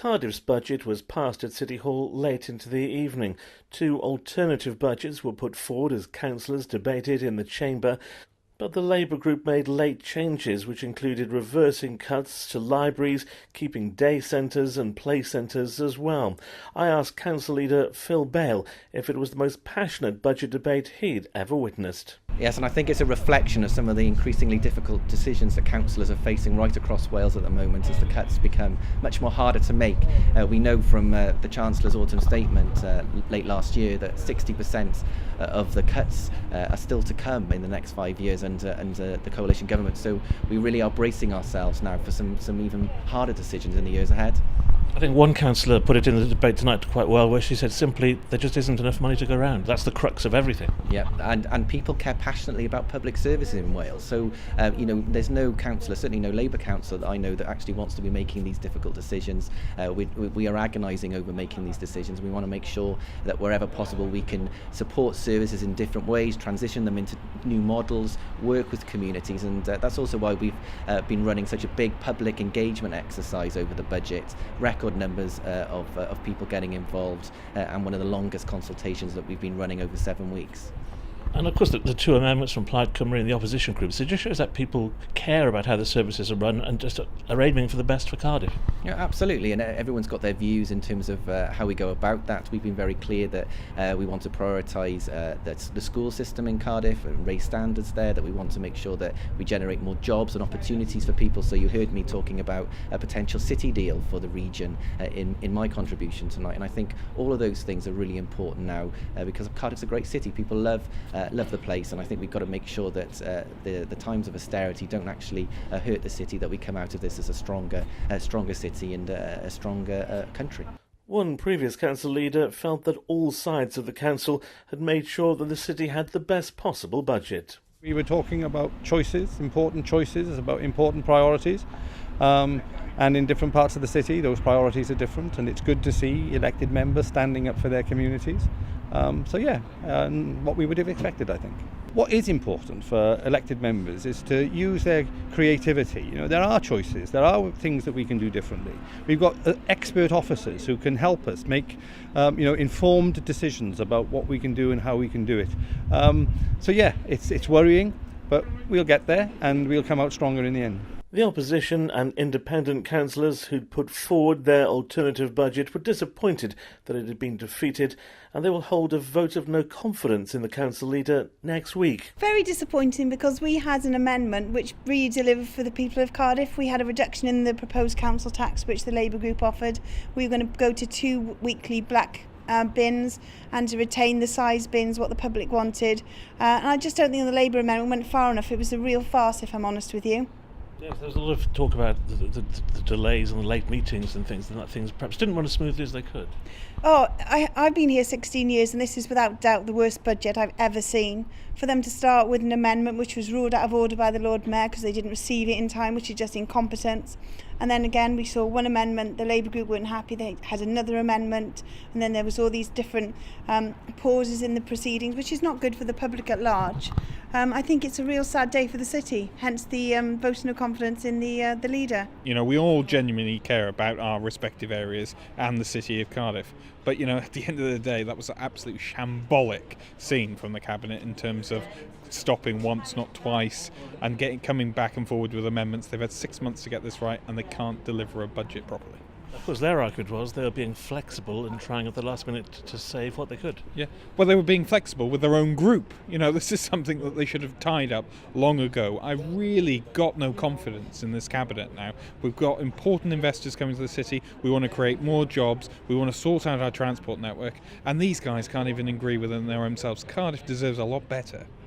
Cardiff's budget was passed at City Hall late into the evening. Two alternative budgets were put forward as councillors debated in the chamber, but the Labour group made late changes which included reversing cuts to libraries, keeping day centres and play centres as well. I asked Council Leader Phil Bale if it was the most passionate budget debate he'd ever witnessed. Yes, and I think it's a reflection of some of the increasingly difficult decisions that councillors are facing right across Wales at the moment as the cuts become much more harder to make. We know from the Chancellor's autumn statement late last year that 60% of the cuts are still to come in the next 5 years under the coalition government. So we really are bracing ourselves now for some even harder decisions in the years ahead. I think one councillor put it in the debate tonight quite well, where she said simply there just isn't enough money to go around. That's the crux of everything. Yeah, and people care passionately about public services in Wales. So, there's no councillor, certainly no Labour councillor that I know that actually wants to be making these difficult decisions. We are agonising over making these decisions. We want to make sure that wherever possible we can support services in different ways, transition them into new models, work with communities, and that's also why we've been running such a big public engagement exercise over the budget. Record numbers of people getting involved and one of the longest consultations that we've been running over 7 weeks. And of course the two amendments from Plaid Cymru and the opposition groups, it just shows that people care about how the services are run and just are aiming for the best for Cardiff. Yeah, absolutely, and everyone's got their views in terms of how we go about that. We've been very clear that we want to prioritise the school system in Cardiff and raise standards there, that we want to make sure that we generate more jobs and opportunities for people. So you heard me talking about a potential city deal for the region in my contribution tonight, and I think all of those things are really important now because Cardiff's a great city. People love the place, and I think we've got to make sure that the times of austerity don't actually hurt the city, that we come out of this as a stronger city and a stronger country. One previous council leader felt that all sides of the council had made sure that the city had the best possible budget. We were talking about choices, important choices, about important priorities, and in different parts of the city those priorities are different, and it's good to see elected members standing up for their communities. What we would have expected, I think. What is important for elected members is to use their creativity. There are choices, there are things that we can do differently. We've got expert officers who can help us make informed decisions about what we can do and how we can do it. It's worrying, but we'll get there and we'll come out stronger in the end. The opposition and independent councillors who'd put forward their alternative budget were disappointed that it had been defeated, and they will hold a vote of no confidence in the council leader next week. Very disappointing, because we had an amendment which really delivered for the people of Cardiff. We had a reduction in the proposed council tax which the Labour group offered. We were going to go to 2 weekly black bins and to retain the size bins, what the public wanted. And I just don't think the Labour amendment went far enough. It was a real farce, if I'm honest with you. Yes, there was a lot of talk about the delays and the late meetings and things, and that things perhaps didn't run as smoothly as they could. Oh, I've been here 16 years and this is without doubt the worst budget I've ever seen. For them to start with an amendment which was ruled out of order by the Lord Mayor because they didn't receive it in time, which is just incompetence. And then again we saw one amendment, the Labour group weren't happy, they had another amendment, and then there was all these different pauses in the proceedings, which is not good for the public at large. I think it's a real sad day for the city, hence the vote of no confidence in the leader. We all genuinely care about our respective areas and the city of Cardiff. But, at the end of the day, that was an absolute shambolic scene from the Cabinet in terms of stopping once, not twice, and coming back and forward with amendments. They've had 6 months to get this right, and they can't deliver a budget properly. Of course, their argument was they were being flexible and trying at the last minute to save what they could. Yeah, well, they were being flexible with their own group. This is something that they should have tied up long ago. I've really got no confidence in this cabinet now. We've got important investors coming to the city. We want to create more jobs. We want to sort out our transport network. And these guys can't even agree within their own selves. Cardiff deserves a lot better.